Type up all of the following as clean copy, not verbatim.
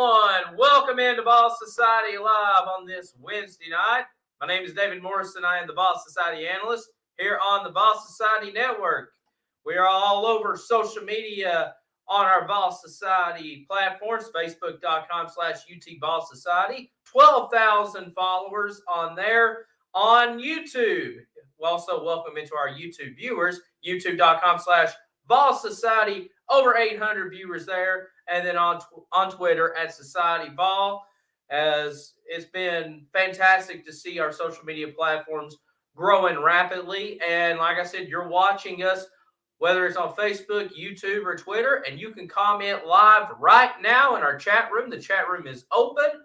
everyone. Welcome into Ball Society Live on this Wednesday night. My name is David Morrison. I am the Ball Society analyst here on the Ball Society Network. We are all over social media on our Ball Society platforms, facebook.com/UT Ball Society. 12,000 followers on there on YouTube. We also welcome into our YouTube viewers, youtube.com/Ball Society. Over 800 viewers there. And then on Twitter at Society Ball. As it's been fantastic to see our social media platforms growing rapidly. And like I said, you're watching us, whether it's on Facebook, YouTube, or Twitter, and you can comment live right now in our chat room. The chat room is open.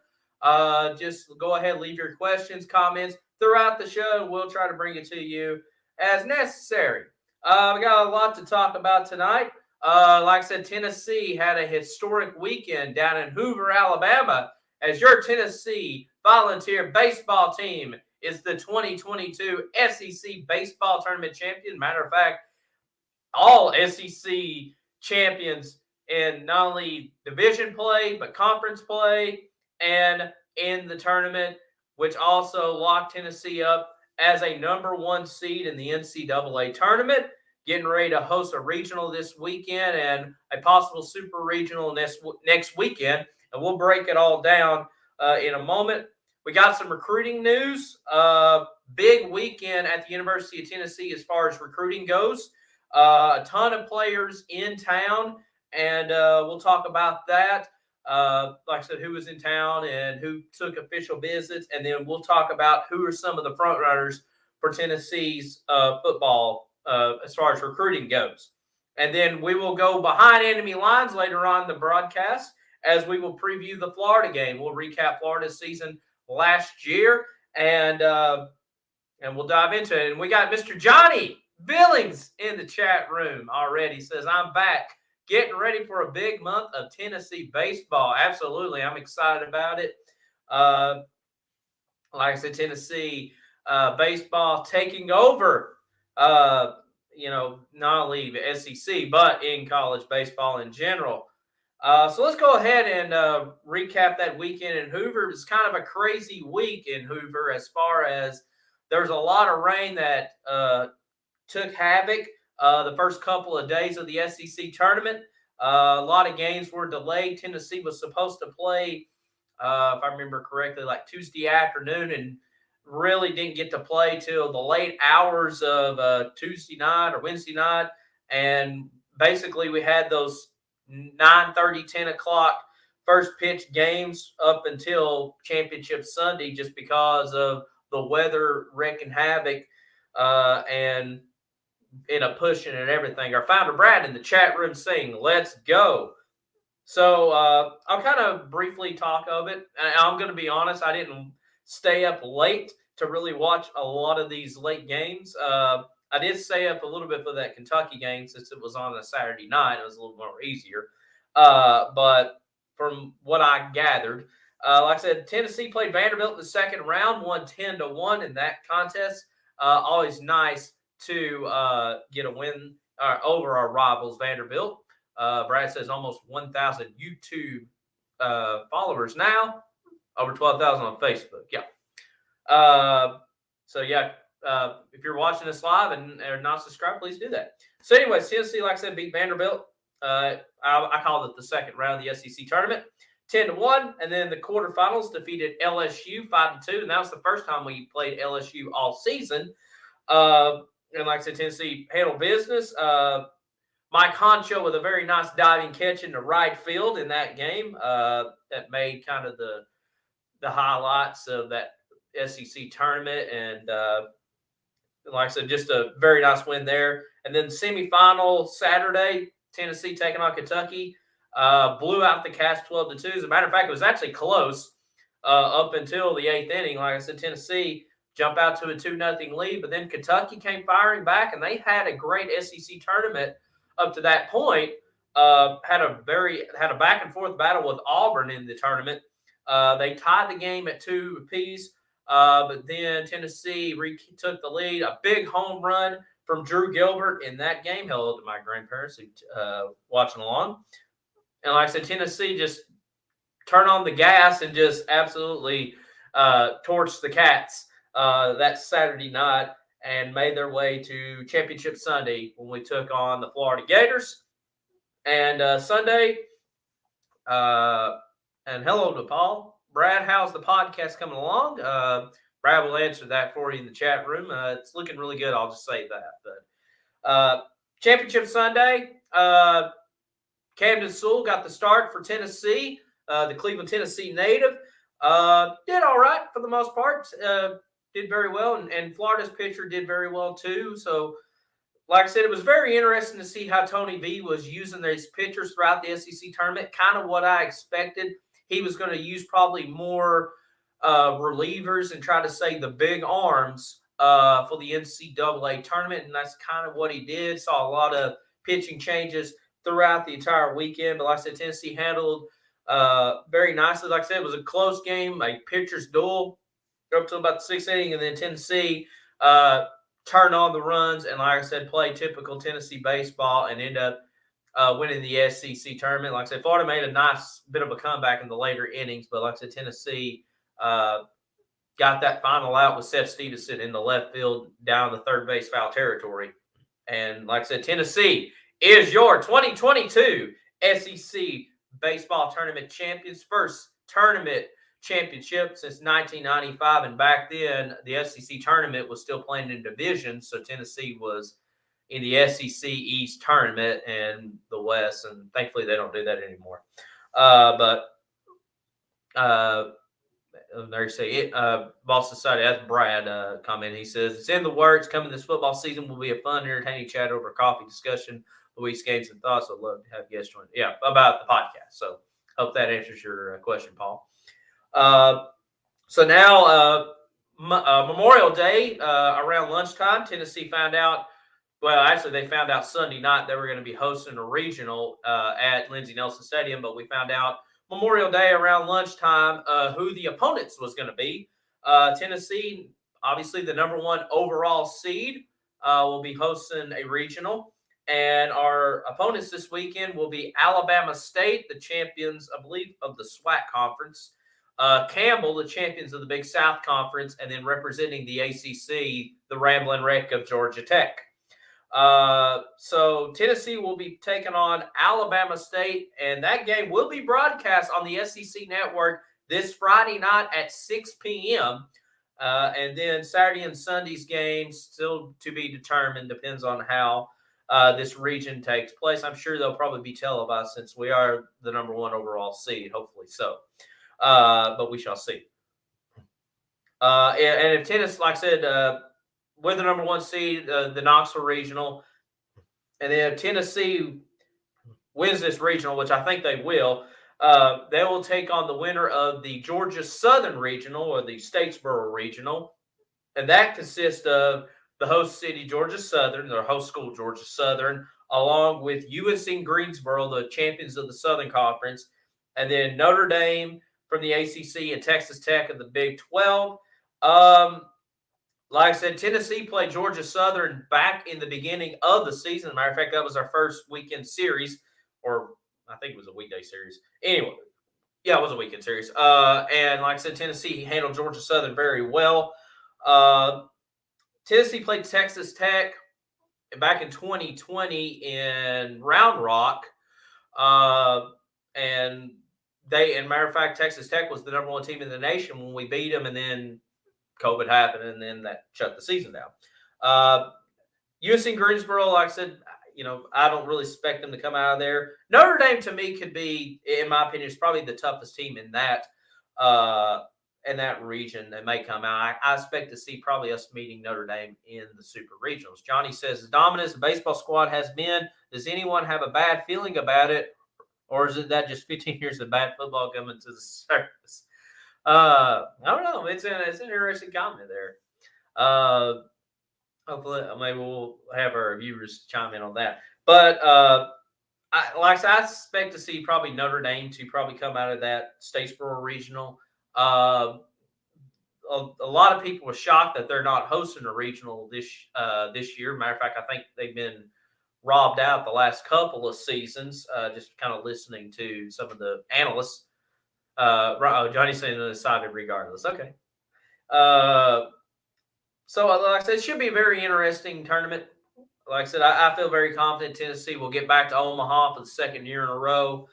Just go ahead, leave your questions, comments throughout the show, and we'll try to bring it to you as necessary. We got a lot to talk about tonight. Like I said, Tennessee had a historic weekend down in Hoover, Alabama, as your Tennessee Volunteer baseball team is the 2022 SEC baseball tournament champion. Matter of fact, all SEC champions in not only division play, but conference play and in the tournament, which also locked Tennessee up as a #1 seed in the NCAA tournament. Getting ready to host a regional this weekend and a possible super regional next weekend. And we'll break it all down in a moment. We got some recruiting news. Big weekend at the University of Tennessee as far as recruiting goes. A ton of players in town, and we'll talk about that. Like I said, who was in town and who took official visits. And then we'll talk about who are some of the front runners for Tennessee's football as far as recruiting goes. And then we will go behind enemy lines later on in the broadcast as we will preview the Florida game. We'll recap Florida's season last year, and we'll dive into it. And we got Mr. Johnny Billings in the chat room already. Says, I'm back, getting ready for a big month of Tennessee baseball. Absolutely. I'm excited about it. Like I said, Tennessee baseball taking over not only the SEC, but in college baseball in general. So let's go ahead and recap that weekend in Hoover. It's kind of a crazy week in Hoover as far as there's a lot of rain that took havoc the first couple of days of the SEC tournament. A lot of games were delayed. Tennessee was supposed to play, if I remember correctly, like Tuesday afternoon, and really didn't get to play till the late hours of Tuesday night or Wednesday night. And basically we had those 9:30, 10 o'clock first pitch games up until Championship Sunday just because of the weather wreaking havoc and pushing and everything. Our founder Brad in the chat room saying, let's go. So I'll kind of briefly talk of it. And I'm going to be honest, I didn't stay up late to really watch a lot of these late games. I did stay up a little bit for that Kentucky game since it was on a Saturday night. It was a little more easier. But from what I gathered, like I said, Tennessee played Vanderbilt in the second round, won 10-1 in that contest. Always nice to get a win over our rivals, Vanderbilt. Brad says almost 1,000 YouTube followers now, over 12,000 on Facebook. Yeah. If you're watching this live and are not subscribed, please do that. So anyways, Tennessee, like I said, beat Vanderbilt. I called it the second round of the SEC tournament, 10-1. And then the quarterfinals defeated LSU 5-2. And that was the first time we played LSU all season. And like I said, Tennessee handled business. Mike Honcho with a very nice diving catch in the right field in that game that made kind of the highlights of that SEC tournament. And like I said, just a very nice win there. And then semifinal Saturday, Tennessee taking on Kentucky, blew out the Cats 12-2. As a matter of fact, it was actually close up until the eighth inning. Like I said, Tennessee jumped out to a 2-0 lead, but then Kentucky came firing back, and they had a great SEC tournament up to that point. Had a back and forth battle with Auburn in the tournament. They tied the game at 2 apiece, but then Tennessee took the lead. A big home run from Drew Gilbert in that game. Hello to my grandparents who watching along. And like I said, Tennessee just turn on the gas and just absolutely torch the Cats that Saturday night and made their way to Championship Sunday when we took on the Florida Gators. And Sunday, and hello to Paul. Brad, how's the podcast coming along? Brad will answer that for you in the chat room. It's looking really good. I'll just say that. But Championship Sunday, Camden Sewell got the start for Tennessee. The Cleveland, Tennessee native did all right for the most part. Did very well, and Florida's pitcher did very well too. So, like I said, it was very interesting to see how Tony V was using these pitchers throughout the SEC tournament. Kind of what I expected. He was going to use probably more relievers and try to save the big arms for the NCAA tournament, and that's kind of what he did. Saw a lot of pitching changes throughout the entire weekend, but like I said, Tennessee handled very nicely. Like I said, it was a close game, a pitcher's duel up to about the sixth inning, and then Tennessee turned on the runs and, like I said, played typical Tennessee baseball and ended up winning the SEC tournament. Like I said, Florida made a nice bit of a comeback in the later innings, but like I said, Tennessee got that final out with Seth Stevenson in the left field down the third base foul territory. And like I said, Tennessee is your 2022 SEC baseball tournament champions. First tournament championship since 1995. And back then, the SEC tournament was still playing in divisions. So Tennessee was in the SEC East tournament and the West. And thankfully, they don't do that anymore. There you say it. Ball Society, that's Brad comment. He says, it's in the works. Coming this football season will be a fun, entertaining chat over coffee discussion, the week's games and thoughts. I'd love to have guests join. Yeah, about the podcast. So hope that answers your question, Paul. So now Memorial Day around lunchtime, Tennessee found out. Well, actually, they found out Sunday night they were going to be hosting a regional at Lindsey Nelson Stadium, but we found out Memorial Day around lunchtime who the opponents was going to be. Tennessee, obviously the number one overall seed, will be hosting a regional. And our opponents this weekend will be Alabama State, the champions, I believe, of the SWAC conference. Campbell, the champions of the Big South Conference, and then representing the ACC, the Ramblin' Wreck of Georgia Tech. So Tennessee will be taking on Alabama State, and that game will be broadcast on the SEC Network this Friday night at 6 p.m. And then Saturday and Sunday's games still to be determined. Depends on how this region takes place. I'm sure they'll probably be televised since we are the number one overall seed. Hopefully so. But we shall see. And if Tennessee, like I said, we're the number one seed, the Knoxville regional, and then if Tennessee wins this regional, which I think they will take on the winner of the Georgia Southern regional or the Statesboro regional, and that consists of the host city Georgia Southern, their host school Georgia Southern, along with UNC Greensboro, the champions of the Southern Conference, and then Notre Dame from the ACC and Texas Tech of the Big 12. Like I said, Tennessee played Georgia Southern back in the beginning of the season. As a matter of fact, that was our first weekend series, or I think it was a weekday series. Anyway, yeah, it was a weekend series. And like I said, Tennessee handled Georgia Southern very well. Tennessee played Texas Tech back in 2020 in Round Rock. And matter of fact, Texas Tech was the number one team in the nation when we beat them, and then COVID happened, and then that shut the season down. UNC Greensboro, like I said, I don't really expect them to come out of there. Notre Dame, to me, could be, in my opinion, is probably the toughest team in that region that may come out. I expect to see probably us meeting Notre Dame in the Super Regionals. Johnny says, as dominant as the baseball squad has been, does anyone have a bad feeling about it, or is it that just 15 years of bad football coming to the surface? I don't know. It's an interesting comment there. Hopefully, maybe we'll have our viewers chime in on that. But I expect to see probably Notre Dame to probably come out of that Statesboro regional. A lot of people were shocked that they're not hosting a regional this year. Matter of fact, I think they've been robbed out the last couple of seasons. Just kind of listening to some of the analysts. Johnny's saying decided regardless. Okay. So like I said, it should be a very interesting tournament. Like I said, I feel very confident Tennessee will get back to Omaha for the second year in a row.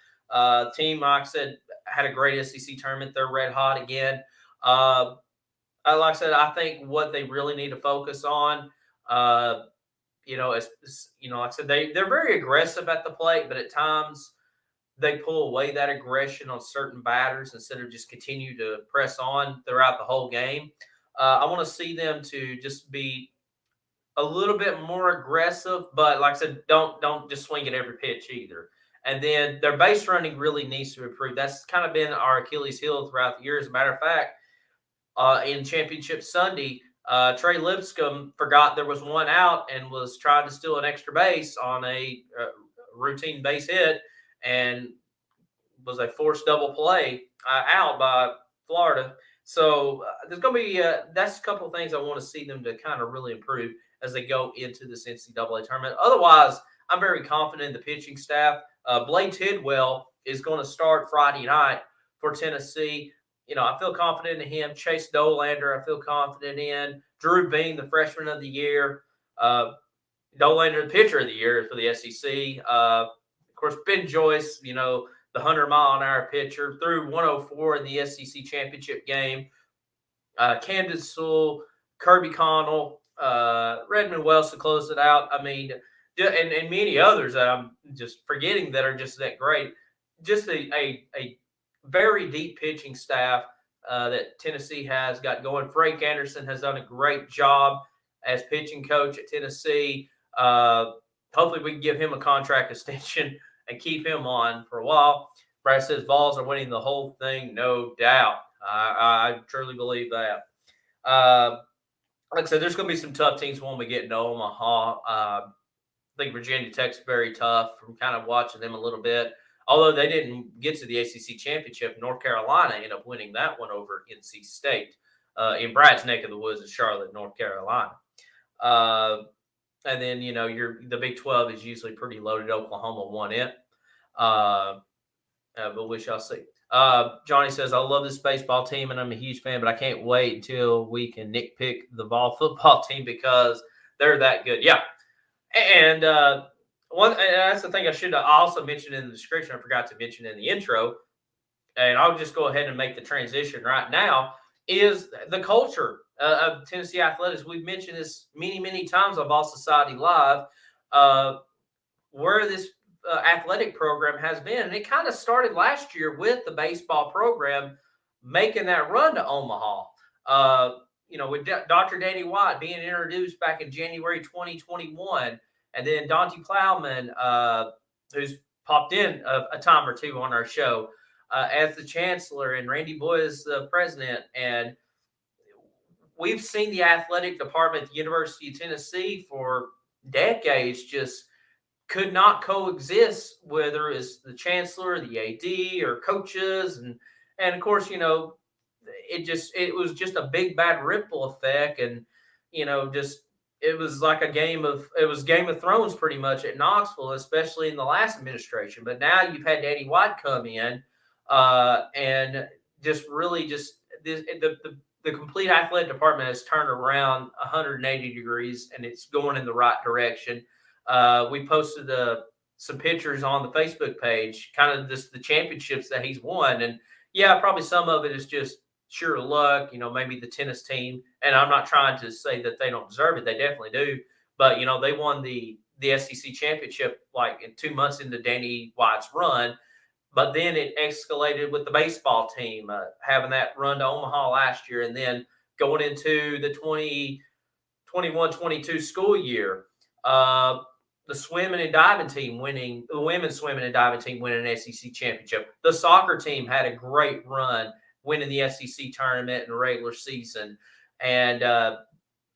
Team, like I said, had a great SEC tournament. They're red hot again. Like I said, I think what they really need to focus on, like I said, they're very aggressive at the plate, but at times they pull away that aggression on certain batters instead of just continue to press on throughout the whole game. I want to see them to just be a little bit more aggressive, but like I said, don't just swing at every pitch either. And then their base running really needs to improve. That's kind of been our Achilles heel throughout the year. As a matter of fact, in Championship Sunday, Trey Lipscomb forgot there was one out and was trying to steal an extra base on a routine base hit, and was a forced double play out by Florida. So there's going to be that's a couple of things I want to see them to kind of really improve as they go into this NCAA tournament. Otherwise, I'm very confident in the pitching staff. Blade Tidwell is going to start Friday night for Tennessee. I feel confident in him. Chase Dolander, I feel confident in. Drew Bean, the freshman of the year. Dolander, the pitcher of the year for the SEC. Of course, Ben Joyce, the 100-mile-an-hour pitcher, threw 104 in the SEC championship game. Camden Sewell, Kirby Connell, Redmond Wells to close it out. I mean, and many others that I'm just forgetting that are just that great. Just a very deep pitching staff that Tennessee has got going. Frank Anderson has done a great job as pitching coach at Tennessee. Hopefully we can give him a contract extension and keep him on for a while. Brad says Vols are winning the whole thing, no doubt. I truly believe that. Like I said, there's going to be some tough teams when we get into Omaha. I think Virginia Tech's very tough from kind of watching them a little bit. Although they didn't get to the ACC championship, North Carolina ended up winning that one over NC State in Brad's neck of the woods in Charlotte, North Carolina. And then, the Big 12 is usually pretty loaded. Oklahoma won it. But we shall see. Johnny says, I love this baseball team, and I'm a huge fan, but I can't wait until we can nitpick the ball football team because they're that good. Yeah. And that's the thing I should have also mentioned in the description. I forgot to mention in the intro, and I'll just go ahead and make the transition right now, is the culture of Tennessee athletics. We've mentioned this many, many times on Ball Society Live, where this athletic program has been. And it kind of started last year with the baseball program making that run to Omaha. With Dr. Danny White being introduced back in January 2021, and then Dante Plowman, who's popped in a time or two on our show, as the chancellor, and Randy Boy is the president. And we've seen the athletic department at the University of Tennessee for decades just could not coexist, whether it's the chancellor, the AD, or coaches. And of course, it was just a big bad ripple effect. And, it was like Game of Thrones pretty much at Knoxville, especially in the last administration. But now you've had Danny White come in and just really the complete athletic department has turned around 180 degrees, and it's going in the right direction. We posted some pictures on the Facebook page, kind of just the championships that he's won. And yeah, probably some of it is just sheer luck, maybe the tennis team. And I'm not trying to say that they don't deserve it. They definitely do. But, they won the SEC championship like in 2 months into Danny White's run. But then it escalated with the baseball team having that run to Omaha last year, and then going into the 2021-22 school year. The swimming and diving team winning, the women's swimming and diving team winning an SEC championship. The soccer team had a great run winning the SEC tournament in the regular season. And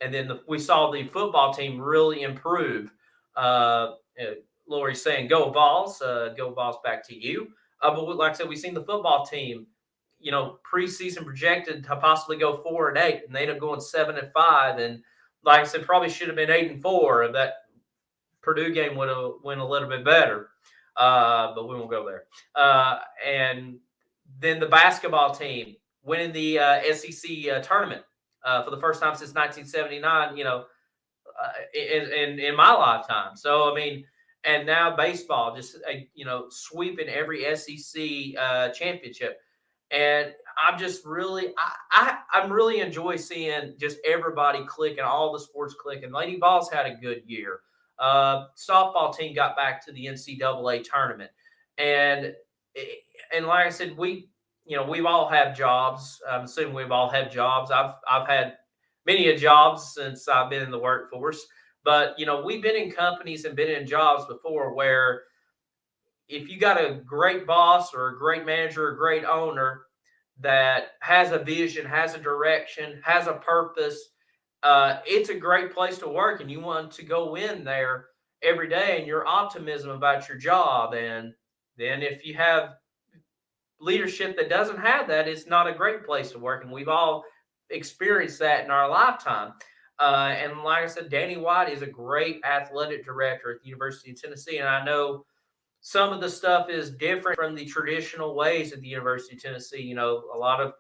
then we saw the football team really improve. Lori's saying, go Vols back to you. But like I said, we've seen the football team, preseason projected to possibly go 4-8, and they ended up going 7-5. And like I said, probably should have been 8-4 if that Purdue game would have went a little bit better. But we won't go there. And then the basketball team winning the SEC tournament for the first time since 1979. In my lifetime. So I mean, and now baseball just sweeping every SEC championship, and I'm just really I'm really enjoy seeing just everybody clicking, all the sports clicking. Lady Ball's had a good year. Softball team got back to the NCAA tournament, and and like I said, we've all had jobs. I'm assuming we've all had jobs. I've had many a jobs since I've been in the workforce. But we've been in companies and been in jobs before where if you got a great boss or a great manager, a great owner that has a vision, has a direction, has a purpose, it's a great place to work, and you want to go in there every day and your optimism about your job. And then if you have leadership that doesn't have that, it's not a great place to work. And we've all experienced that in our lifetime. And like I said, Danny White is a great athletic director at the University of Tennessee. And I know some of the stuff is different from the traditional ways at the University of Tennessee. A lot of,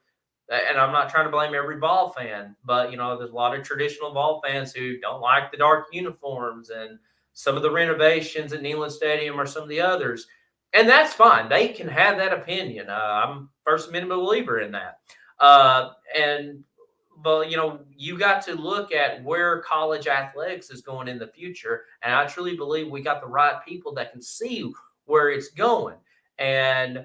and I'm not trying to blame every ball fan, but there's a lot of traditional ball fans who don't like the dark uniforms and some of the renovations at Neyland Stadium or some of the others. And that's fine. They can have that opinion. I'm First Amendment believer in that. But you got to look at where college athletics is going in the future, and I truly believe we got the right people that can see where it's going. And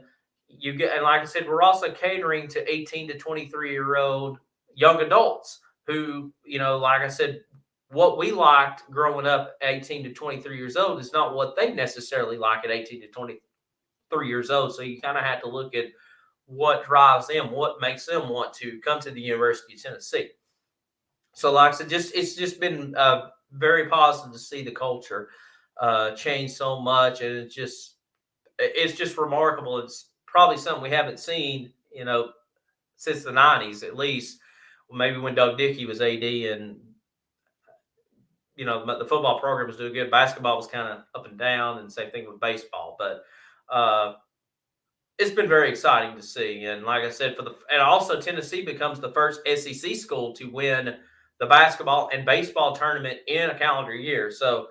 like I said, we're also catering to 18 to 23-year-old young adults who, like I said, what we liked growing up 18 to 23 years old is not what they necessarily like at 18 to 23 years old. So you kind of have to look at what drives them, what makes them want to come to the University of Tennessee. So like I said, it's just been very positive to see the culture change so much. And it's just remarkable. It's probably something we haven't seen, since the 90s, at least. Maybe when Doug Dickey was AD and, the football program was doing good. Basketball was kind of up and down, and same thing with baseball. But it's been very exciting to see. And like I said, and also Tennessee becomes the first SEC school to win the basketball and baseball tournament in a calendar year. So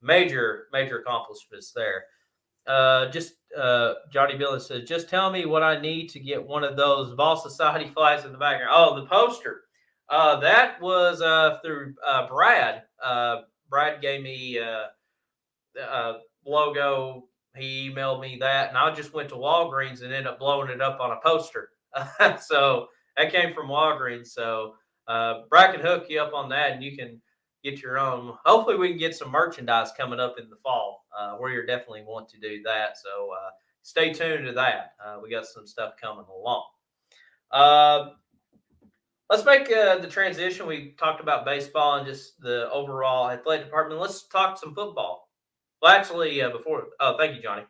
major accomplishments there. Johnny Billen says, just tell me what I need to get one of those Ball Society flags in the background. Oh, the poster. That was through Brad. Brad gave me a logo. He emailed me that, and I just went to Walgreens and ended up blowing it up on a poster. So that came from Walgreens. So Brad can hook you up on that, and you can get your own. Hopefully we can get some merchandise coming up in the fall. We definitely want to do that. So stay tuned to that. We got some stuff coming along. Let's make the transition. We talked about baseball and just the overall athletic department. Let's talk some football. Well, actually, thank you, Johnny.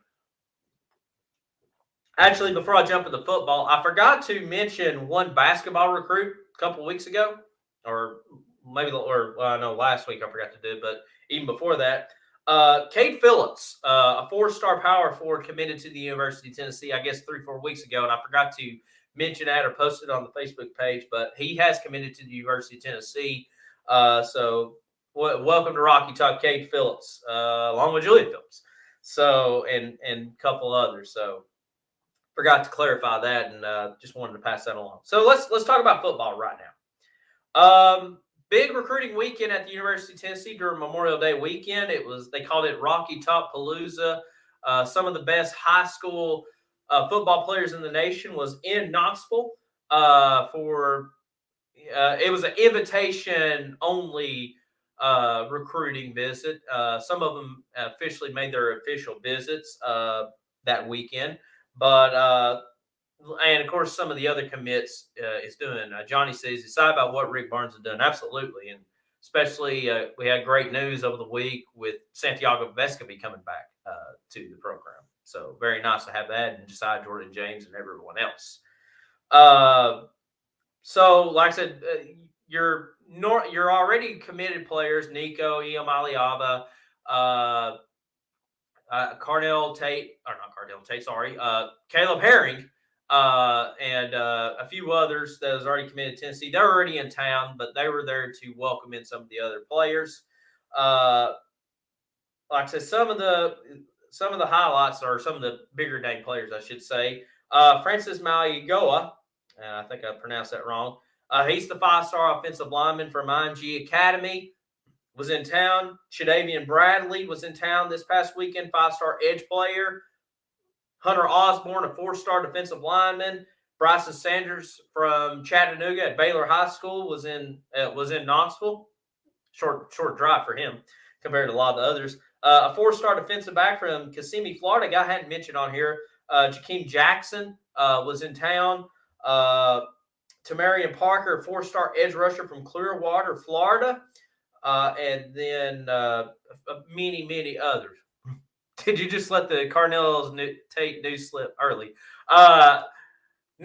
Actually, before I jump into football, I forgot to mention one basketball recruit a couple of weeks ago, or I know last week I forgot to do, but even before that, Cade Phillips, a 4-star power forward, committed to the University of Tennessee, I guess 3-4 weeks ago, and I forgot to mention that or post it on the Facebook page, but he has committed to the University of Tennessee. So welcome to Rocky Top, Cade Phillips, along with Julian Phillips. So, and a couple others. So forgot to clarify that, and just wanted to pass that along. So let's talk about football right now. Big recruiting weekend at the University of Tennessee during Memorial Day weekend. They called it Rocky Top Palooza. Some of the best high school football players in the nation was in Knoxville it was an invitation only recruiting visit. Some of them officially made their official visits that weekend, but and of course some of the other commits is doing. Johnny says excited about what Rick Barnes has done. Absolutely, and especially we had great news over the week with Santiago Vescovi coming back to the program. So very nice to have that, and Josiah Jordan James and everyone else. So like I said, your already committed players, Nico, Iamaliava, Caleb Herring, and a few others that has already committed to Tennessee. They're already in town, but they were there to welcome in some of the other players. Like I said, some of the highlights are some of the bigger name players, I should say. Francis Mauigoa, I think I pronounced that wrong. He's the 5-star offensive lineman from IMG Academy. Was in town. Shadavian Bradley was in town this past weekend, 5-star edge player. Hunter Osborne, a 4-star defensive lineman. Bryson Sanders from Chattanooga at Baylor High School was in Knoxville. Short drive for him compared to a lot of the others. A 4-star defensive back from Kissimmee, Florida. A guy I hadn't mentioned on here. Jakeem Jackson was in town. Tamarian Parker, a 4-star edge rusher from Clearwater, Florida. And then many others. Did you just let the Carnell's Tate news slip early? No,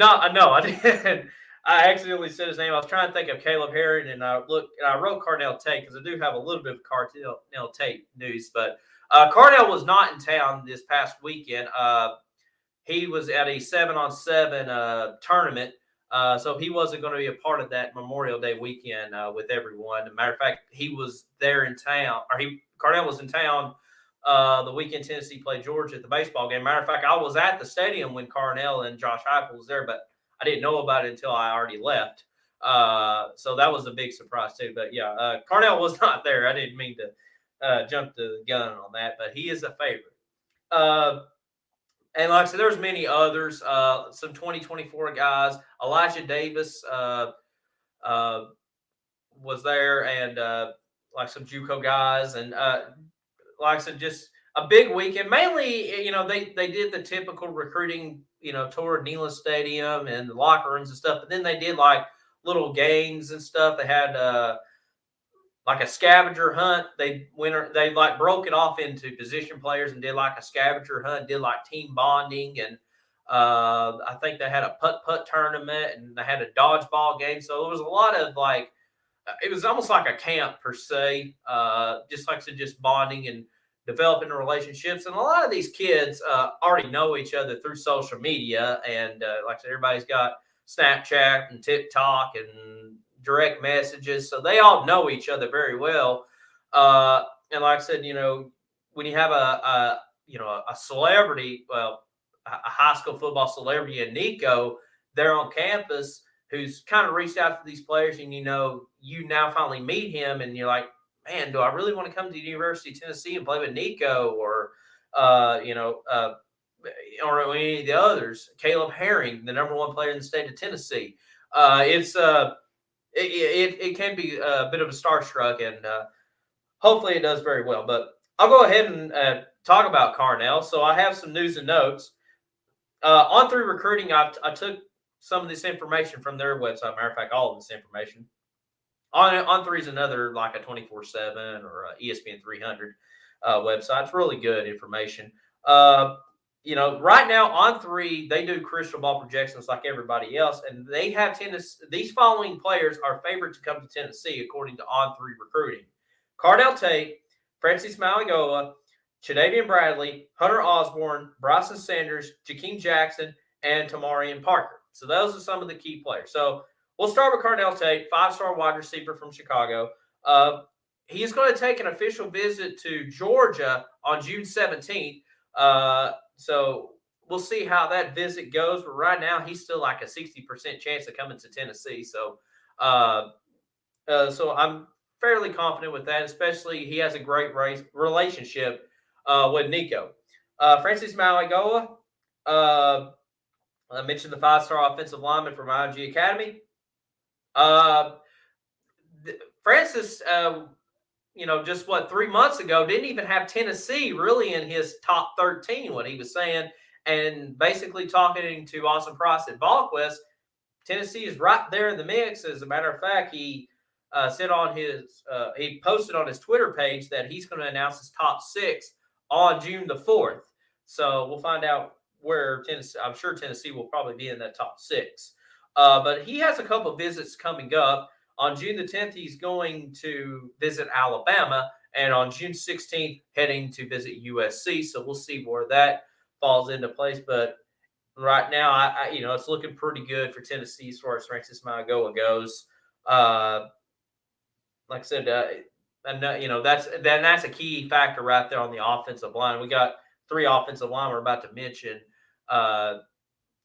I didn't. I accidentally said his name. I was trying to think of Caleb Herring, and I wrote Carnell Tate because I do have a little bit of Carnell Tate news. But Carnell was not in town this past weekend. He was at a 7-on-7 tournament. So he wasn't going to be a part of that Memorial Day weekend with everyone. As a matter of fact, he was there in town, Carnell was in town the weekend Tennessee played Georgia at the baseball game. Matter of fact, I was at the stadium when Carnell and Josh Heupel was there, but I didn't know about it until I already left. So that was a big surprise too. But yeah, Carnell was not there. I didn't mean to jump the gun on that, but he is a favorite. And like I said, there's many others, some 2024 guys. Elijah Davis was there, and like some JUCO guys. And like I said, just a big weekend. Mainly, they did the typical recruiting, tour Neyland Stadium and the locker rooms and stuff. But then they did like little games and stuff. They had like a scavenger hunt. They like broke it off into position players and did like a scavenger hunt, did like team bonding, and I think they had a putt tournament and they had a dodgeball game. So it was a lot of like, it was almost like a camp per se, just like I said, just bonding and developing relationships. And a lot of these kids already know each other through social media, and like I said, everybody's got Snapchat and TikTok and direct messages, so they all know each other very well. And like I said, when you have a celebrity, well, a high school football celebrity in Nico there on campus who's kind of reached out to these players, and you now finally meet him, and you're like, man, do I really want to come to the University of Tennessee and play with Nico or any of the others? Caleb Herring, the #1 player in the state of Tennessee. It can be a bit of a starstruck, and hopefully it does very well. But I'll go ahead and talk about Carnell. So I have some news and notes. On through recruiting, I took some of this information from their website. Matter of fact, all of this information. On three is another like a 24/7 or a ESPN 300 website. It's really good information. Right now on three, they do crystal ball projections like everybody else, and they have these following players are favored to come to Tennessee according to on three recruiting: Cardell Tate, Francis Mauigoa, Shadavian Bradley, Hunter Osborne, Bryson Sanders, Jakeem Jackson, and Tamarian Parker. So those are some of the key players. So we'll start with Cardell Tate, 5-star wide receiver from Chicago. He's going to take an official visit to Georgia on June 17th. So we'll see how that visit goes. But right now, he's still like a 60% chance of coming to Tennessee. So I'm fairly confident with that, especially he has a great relationship with Nico. Francis Mauigoa, I mentioned the 5-star offensive lineman from IMG Academy. Francis, just 3 months ago, didn't even have Tennessee really in his top 13, what he was saying, and basically talking to Austin Price at VolQuest. Tennessee is right there in the mix. As a matter of fact, he said he posted on his Twitter page that he's going to announce his top 6 on June the 4th. So we'll find out where Tennessee. I'm sure Tennessee will probably be in that top 6. But he has a couple of visits coming up. On June the 10th, he's going to visit Alabama, and on June 16th, heading to visit USC. So we'll see where that falls into place. But right now, I it's looking pretty good for Tennessee as far as Francis Mauigoa goes. Uh, like I said, and that's a key factor right there on the offensive line. We got 3 offensive line we're about to mention uh,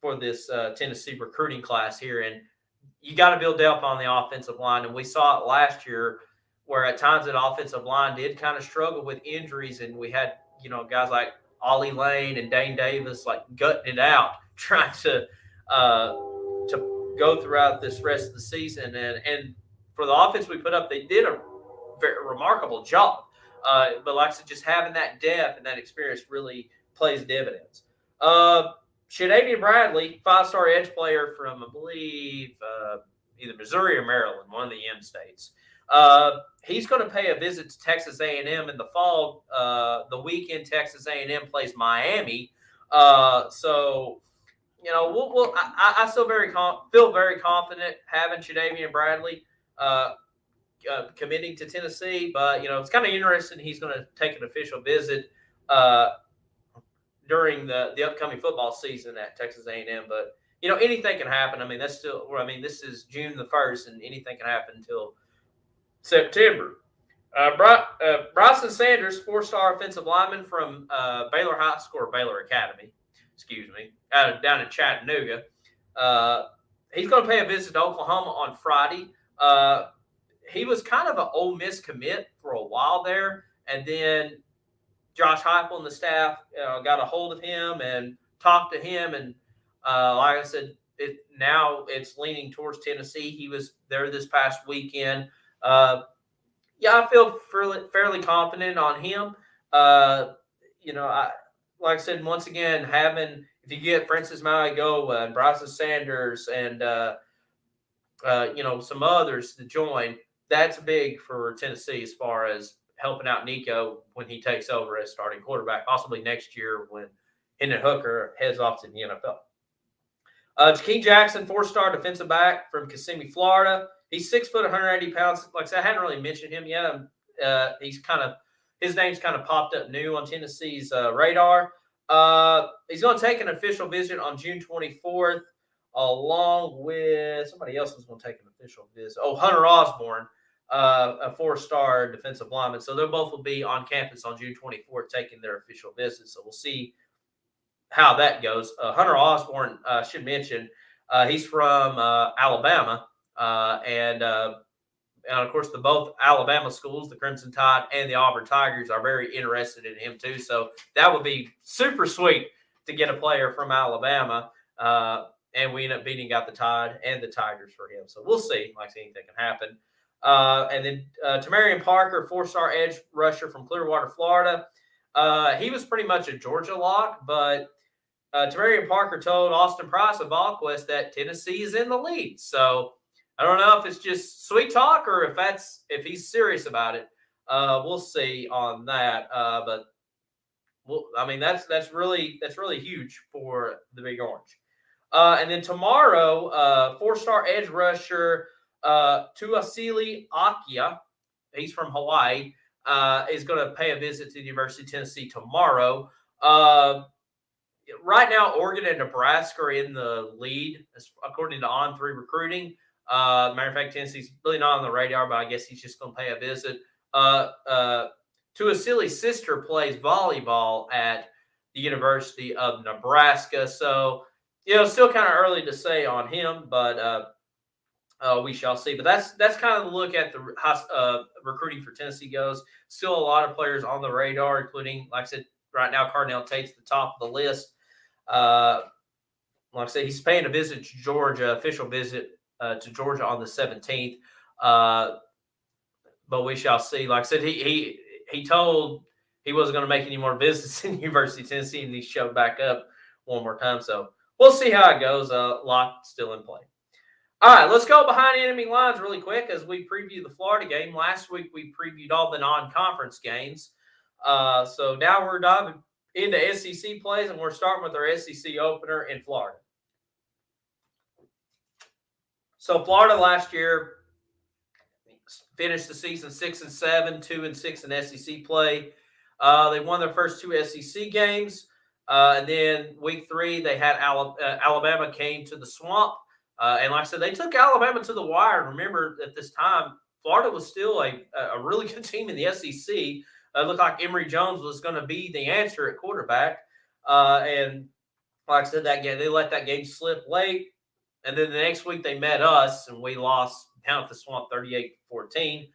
for this Tennessee recruiting class here, and you got to build depth on the offensive line. And we saw it last year, where at times that offensive line did kind of struggle with injuries, and we had guys like Ollie Lane and Dane Davis like gutting it out, trying to go throughout this rest of the season. And for the offense we put up, they did a very remarkable job. But like I said, just having that depth and that experience really plays dividends. Shadavian Bradley, 5-star edge player from, I believe, either Missouri or Maryland, one of the M states. He's going to pay a visit to Texas A&M in the fall. The weekend Texas A&M plays Miami. So I still feel very confident having Shadavian Bradley committing to Tennessee, but it's kind of interesting. He's going to take an official visit during the upcoming football season at Texas A&M. But anything can happen. I mean, this is June the 1st, and anything can happen until September. Bryson Sanders, 4-star offensive lineman from Baylor High School, or Baylor Academy, down in Chattanooga. He's going to pay a visit to Oklahoma on Friday. He was kind of an Ole Miss commit for a while there, and then Josh Heupel and the staff got a hold of him and talked to him, and like I said, now it's leaning towards Tennessee. He was there this past weekend. I feel fairly confident on him. Like I said, once again, if you get Francis Mauigoa and Bryson Sanders and some others to join, that's big for Tennessee as far as helping out Nico when he takes over as starting quarterback, possibly next year when Hendon Hooker heads off to the NFL. Jakeem Jackson, 4-star defensive back from Kissimmee, Florida. He's 6 foot, 180 pounds. Like I said, I hadn't really mentioned him yet. His name's kind of popped up new on Tennessee's radar. He's going to take an official visit on June 24th, along with somebody else who's going to take an official visit. Oh, Hunter Osborne, a 4-star defensive lineman. So they both will be on campus on June 24th taking their official visit. So we'll see how that goes. Hunter Osborne, should mention, he's from Alabama. And of course, both Alabama schools, the Crimson Tide and the Auburn Tigers, are very interested in him too. So that would be super sweet to get a player from Alabama. And we end up beating out the Tide and the Tigers for him. So we'll see. Like anything can happen. And then Tamarian Parker, 4-star edge rusher from Clearwater, Florida. He was pretty much a Georgia lock, but Tamarian Parker told Austin Price of VolQuest that Tennessee is in the lead. So I don't know if it's just sweet talk or if he's serious about it. We'll see on that. But that's really huge for the Big Orange. And then tomorrow, 4-star edge rusher Tuasili Akia, he's from Hawaii, is going to pay a visit to the University of Tennessee tomorrow. Right now, Oregon and Nebraska are in the lead, according to On3 Recruiting. Matter of fact, Tennessee's really not on the radar, but I guess he's just going to pay a visit. Tuasili's sister plays volleyball at the University of Nebraska. So, still kind of early to say on him, but we shall see. But that's kind of the look at the recruiting for Tennessee goes. Still a lot of players on the radar, including, like I said, right now, Cardinal Tate's the top of the list. Like I said, he's paying a visit to Georgia, official visit to Georgia on the 17th. But we shall see. Like I said, he told he wasn't going to make any more visits in the University of Tennessee, and he showed back up one more time. So we'll see how it goes. Lock still in play. All right, let's go behind enemy lines really quick as we preview the Florida game. Last week, we previewed all the non-conference games. So now we're diving into SEC plays, and we're starting with our SEC opener in Florida. So Florida last year finished the season 6-7, 2-6 in SEC play. They won their first 2 SEC games. And then week 3, they had Alabama came to the Swamp. And like I said, they took Alabama to the wire. Remember, at this time, Florida was still a really good team in the SEC. It looked like Emory Jones was going to be the answer at quarterback. And like I said, that game, they let that game slip late. And then the next week they met us, and we lost down at the Swamp 38-14.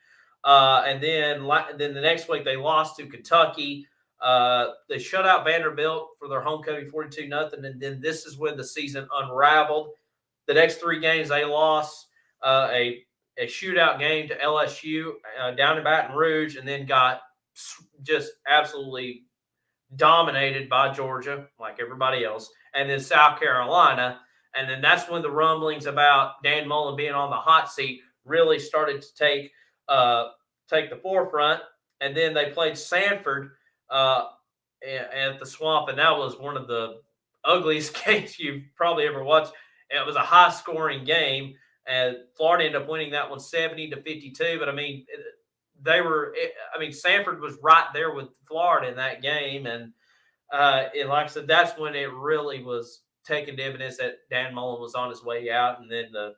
And then the next week they lost to Kentucky. They shut out Vanderbilt for their homecoming 42-0. And then this is when the season unraveled. The next 3 games they lost a shootout game to LSU down in Baton Rouge, and then got just absolutely dominated by Georgia, like everybody else, and then South Carolina. And then that's when the rumblings about Dan Mullen being on the hot seat really started to take the forefront. And then they played Sanford at the Swamp, and that was one of the ugliest games you've probably ever watched. And it was a high-scoring game, and Florida ended up winning that one 70-52. But I mean, Sanford was right there with Florida in that game, and like I said, that's when it really was taking evidence that Dan Mullen was on his way out, and then the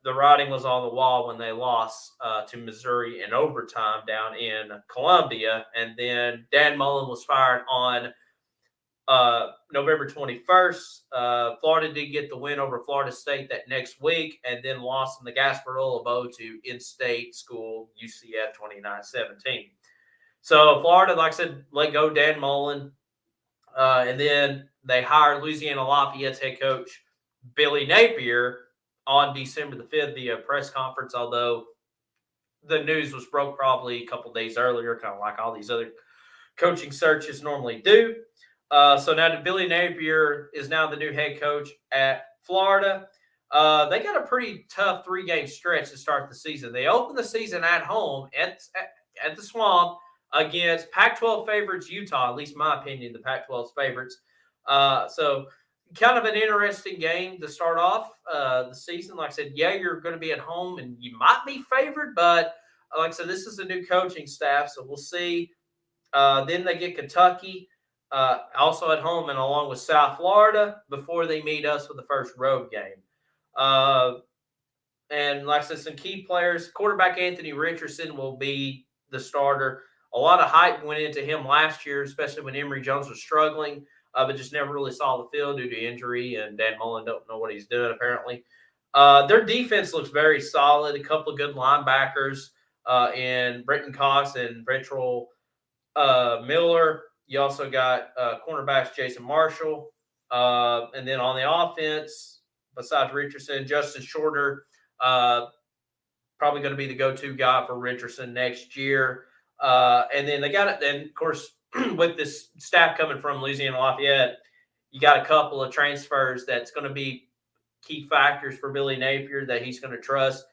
writing was on the wall when they lost to Missouri in overtime down in Columbia. And then Dan Mullen was fired on November 21st. Florida did get the win over Florida State that next week, and then lost in the Gasparilla Bowl to in-state school UCF 29-17. So Florida, like I said, let go Dan Mullen, and then they hired Louisiana Lafayette's head coach Billy Napier on December the 5th via press conference, although the news was broke probably a couple days earlier, kind of like all these other coaching searches normally do. So now Billy Napier is now the new head coach at Florida. They got a pretty tough 3-game stretch to start the season. They opened the season at home at the Swamp against Pac-12 favorites Utah, at least my opinion, the Pac-12's favorites. So kind of an interesting game to start off the season. Like I said, yeah, you're going to be at home and you might be favored, but like I said, this is a new coaching staff, so we'll see. Then they get Kentucky also at home, and along with South Florida before they meet us with the first road game. And like I said, some key players. Quarterback Anthony Richardson will be the starter. A lot of hype went into him last year, especially when Emory Jones was struggling, but just never really saw the field due to injury, and Dan Mullen don't know what he's doing apparently. Their defense looks very solid. A couple of good linebackers in Brenton Cox and Ventrell Miller. You also got cornerbacks Jason Marshall. And then on the offense, besides Richardson, Justin Shorter, probably going to be the go-to guy for Richardson next year. And then they got it. And of course, with this staff coming from Louisiana Lafayette, you got a couple of transfers that's going to be key factors for Billy Napier that he's going to trust,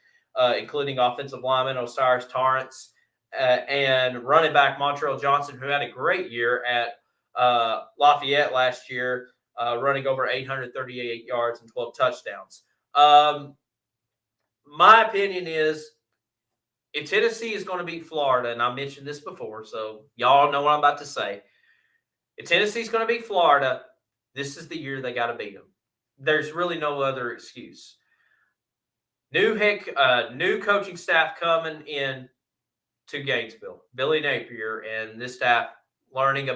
including offensive lineman Osiris Torrance and running back Montrell Johnson, who had a great year at Lafayette last year, running over 838 yards and 12 touchdowns. My opinion is, if Tennessee is going to beat Florida, and I mentioned this before, so y'all know what I'm about to say. If Tennessee is going to beat Florida, this is the year they got to beat them. There's really no other excuse. New coaching staff coming in to Gainesville, Billy Napier, and this staff are going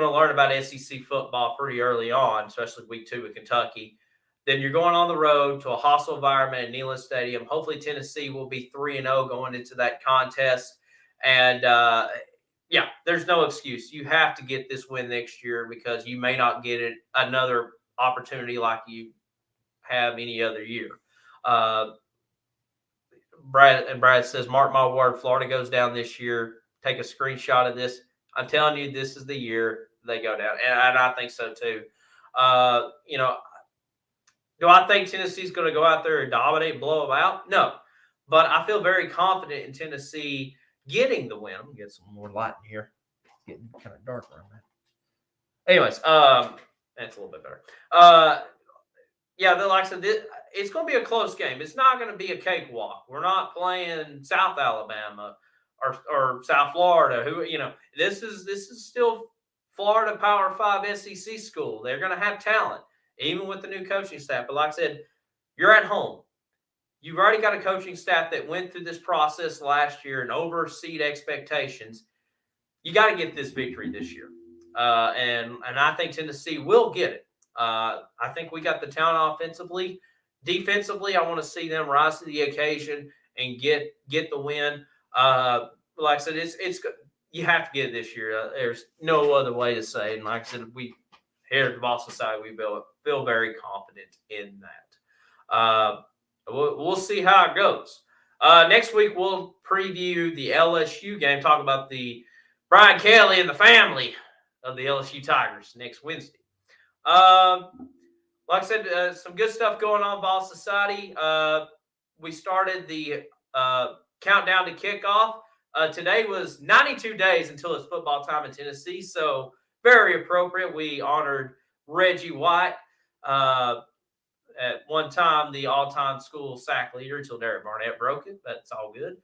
to learn about SEC football pretty early on, especially week 2 with Kentucky. Then you're going on the road to a hostile environment at Neyland Stadium. Hopefully Tennessee will be 3-0 going into that contest. And, there's no excuse. You have to get this win next year because you may not get it another opportunity like you have any other year. Brad says, mark my word, Florida goes down this year. Take a screenshot of this. I'm telling you, this is the year they go down. And I think so too. Do I think Tennessee's going to go out there and dominate, blow them out? No. But I feel very confident in Tennessee getting the win. I'm going to get some more light in here. It's getting kind of dark around that. Anyways, that's a little bit better. Like I said, it's going to be a close game. It's not going to be a cakewalk. We're not playing South Alabama or South Florida. This is still Florida Power 5 SEC school. They're going to have talent, even with the new coaching staff. But like I said, you're at home. You've already got a coaching staff that went through this process last year and overseed expectations. You got to get this victory this year. And I think Tennessee will get it. I think we got the talent offensively. Defensively, I want to see them rise to the occasion and get the win. Like I said, it's you have to get it this year. There's no other way to say it. And like I said, we here at the Ball Society, we feel very confident in that. We'll see how it goes. Next week, we'll preview the LSU game, talk about the Brian Kelly and the family of the LSU Tigers next Wednesday. Like I said, some good stuff going on, Ball Society. We started the countdown to kickoff. Today was 92 days until it's football time in Tennessee, so very appropriate. We honored Reggie White, at one time the all-time school sack leader until Derek Barnett broke it. That's all good.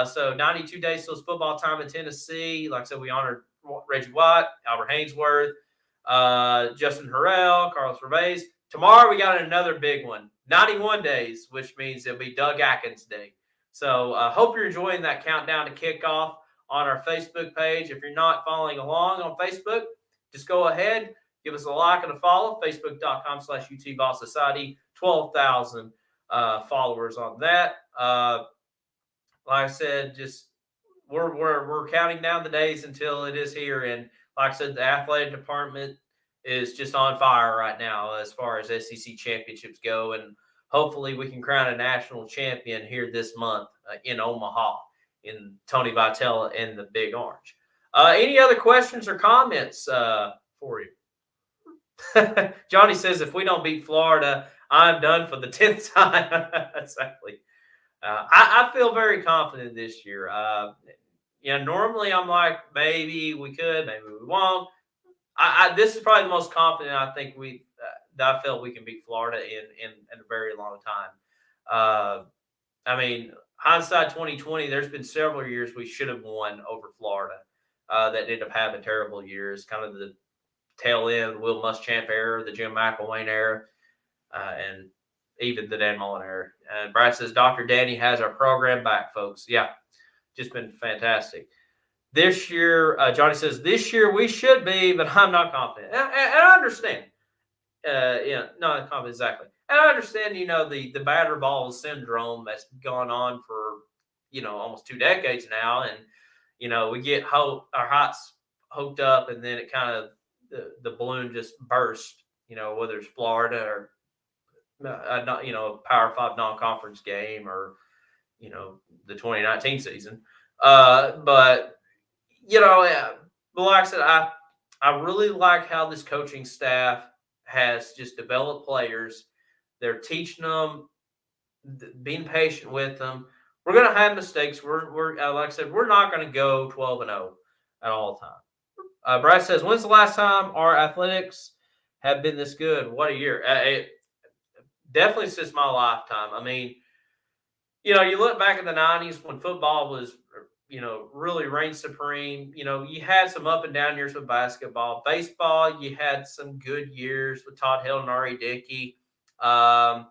So 92 days till it's football time in Tennessee. Like I said, we honored Reggie White, Albert Haynesworth, Justin Harrell, Carlos Revés. Tomorrow we got another big one, 91 days, which means it'll be Doug Atkins Day. So I hope you're enjoying that countdown to kickoff on our Facebook page. If you're not following along on Facebook, just go ahead, give us a like and a follow, facebook.com/UT Ball Society, 12,000 followers on that. Like I said, just we're counting down the days until it is here. And like I said, the athletic department is just on fire right now as far as SEC championships go. And hopefully we can crown a national champion here this month in Omaha in Tony Vitella and the Big Orange. Any other questions or comments for you? Johnny says, if we don't beat Florida, I'm done for the 10th time. Exactly. I feel very confident this year. Normally I'm like, maybe we could, maybe we won't. This is probably the most confident I think that I felt we can beat Florida in a very long time. I mean, hindsight 2020, there's been several years we should have won over Florida that ended up having terrible years, kind of the tail end Will Muschamp era, the Jim McElwain era, and even the Dan Mullen era. And Brad says, Dr. Danny has our program back, folks. Yeah, just been fantastic. This year, Johnny says, this year we should be, but I'm not confident. And I understand. Not confident exactly. And I understand, the batter ball syndrome that's gone on for, almost 2 decades now. And, we get our hearts hoped up and then it kind of, the balloon just burst, whether it's Florida or, a Power 5 non-conference game or, the 2019 season. But like I said, I really like how this coaching staff has just developed players. They're teaching them, being patient with them. We're going to have mistakes. We're like I said, we're not going to go 12-0 at all time. Brad says, when's the last time our athletics have been this good? What a year. Definitely since my lifetime. I mean, you look back in the 90s when football was, really reigned supreme. You had some up and down years with basketball. Baseball, you had some good years with Todd Hill and R.A. Dickey. The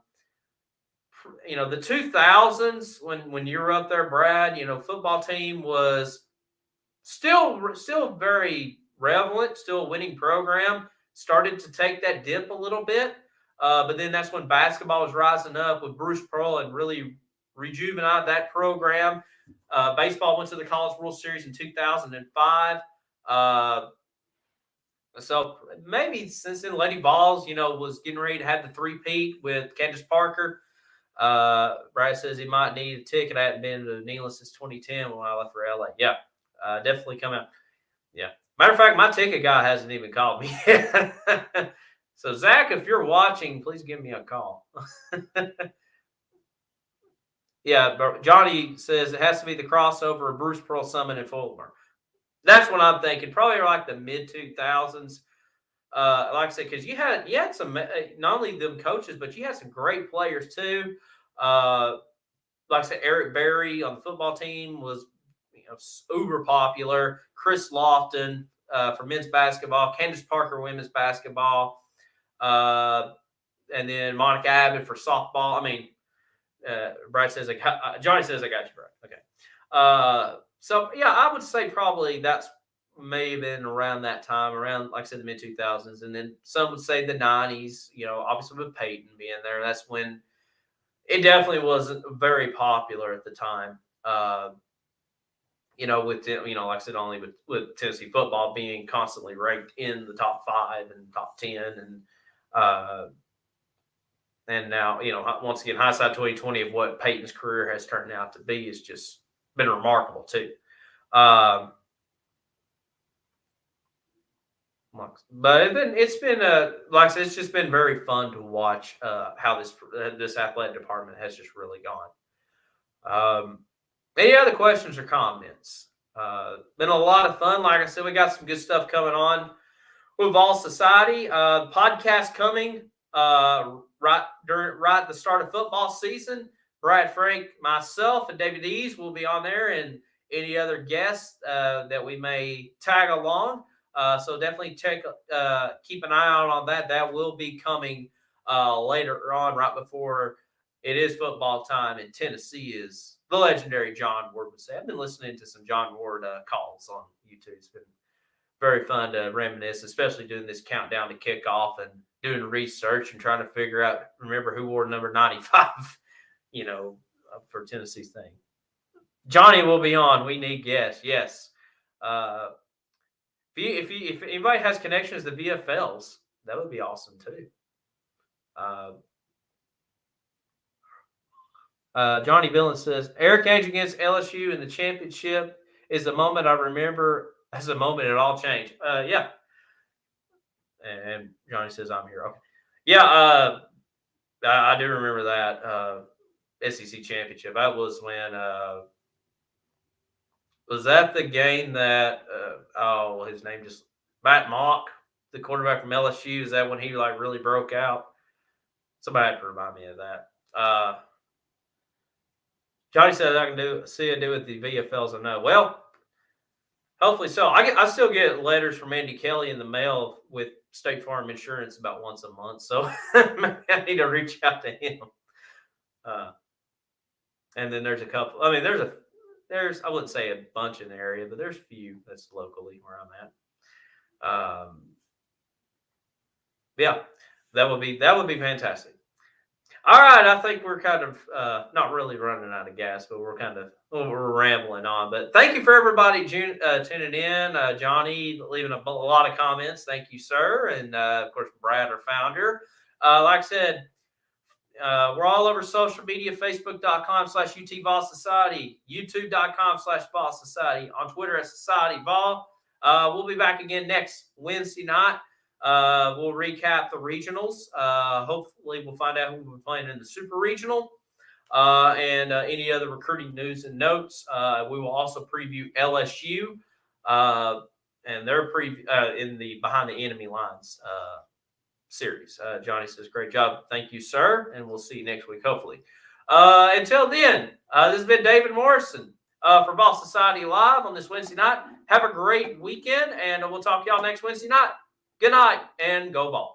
2000s when you were up there, Brad, football team was still very relevant, still a winning program. Started to take that dip a little bit. But then that's when basketball was rising up with Bruce Pearl and really rejuvenated that program. Baseball went to the College World Series in 2005. So maybe since then, Lady Vols, was getting ready to have the three-peat with Candace Parker. Brad says he might need a ticket. I haven't been to Neyland since 2010 when I left for LA. Yeah, definitely come out. Yeah. Matter of fact, my ticket guy hasn't even called me yet. So, Zach, if you're watching, please give me a call. Yeah, but Johnny says it has to be the crossover of Bruce Pearl Summit and Fulmer. That's what I'm thinking. Probably like the mid-2000s. Like I said, because you had some, not only them coaches, but you had some great players too. Like I said, Eric Berry on the football team was uber popular. Chris Lofton, for men's basketball, Candace Parker women's basketball, and then Monica Abbott for softball. I mean, Brad says, Johnny says, I got you, Brad. Okay. So, yeah, I would say probably that's may have been around that time, around, like I said, the mid-2000s. And then some would say the 90s, obviously with Peyton being there. That's when it definitely wasn't very popular at the time. With, like I said, only with Tennessee football being constantly ranked in the top 5 and top 10. And now, once again, hindsight 2020 of what Peyton's career has turned out to be has just been remarkable too. But it's been like I said, it's just been very fun to watch how this athletic department has just really gone. Any other questions or comments? Been a lot of fun. Like I said, we got some good stuff coming on with Vol Society. Podcast coming right at the start of football season. Brad Frank, myself, and David Ease will be on there, and any other guests that we may tag along. So definitely keep an eye out on that. That will be coming later on, right before it is football time in Tennessee, is the legendary John Ward would say. I've been listening to some John Ward calls on YouTube. It's been very fun to reminisce, especially doing this countdown to kickoff and doing research and trying to remember who wore number 95, for Tennessee's thing. Johnny will be on. We need guests. Yes. If anybody has connections to VFLs, that would be awesome too. Johnny Billin says, Eric Ainge against LSU in the championship is the moment I remember as a moment it all changed. Yeah. And Johnny says, I'm here. Okay. Yeah, I do remember that SEC championship. That was when was that the game that his name just Matt Mock, the quarterback from LSU? Is that when he really broke out? Somebody had to remind me of that. Johnny said I can do with the VFLs. I know. Well, hopefully so. I still get letters from Andy Kelly in the mail with State Farm Insurance about once a month, so I need to reach out to him. And then there's a couple. I mean, there's I wouldn't say a bunch in the area, but there's a few that's locally where I'm at. Yeah, that would be fantastic. All right, I think we're kind of not really running out of gas, but we're rambling on. But thank you for everybody tuning in. Johnny leaving a lot of comments. Thank you, sir. And, of course, Brad, our founder. Like I said, we're all over social media, facebook.com/UT Society, youtube.com/Vol Society, on Twitter at Society Vol. We'll be back again next Wednesday night. We'll recap the regionals. Hopefully, we'll find out who we're playing in the Super Regional and any other recruiting news and notes. We will also preview LSU and their in the Behind the Enemy Lines series. Johnny says, great job. Thank you, sir. And we'll see you next week, hopefully. Until then, this has been David Morrison for Vol Society Live on this Wednesday night. Have a great weekend, and we'll talk to y'all next Wednesday night. Good night, and go Vols.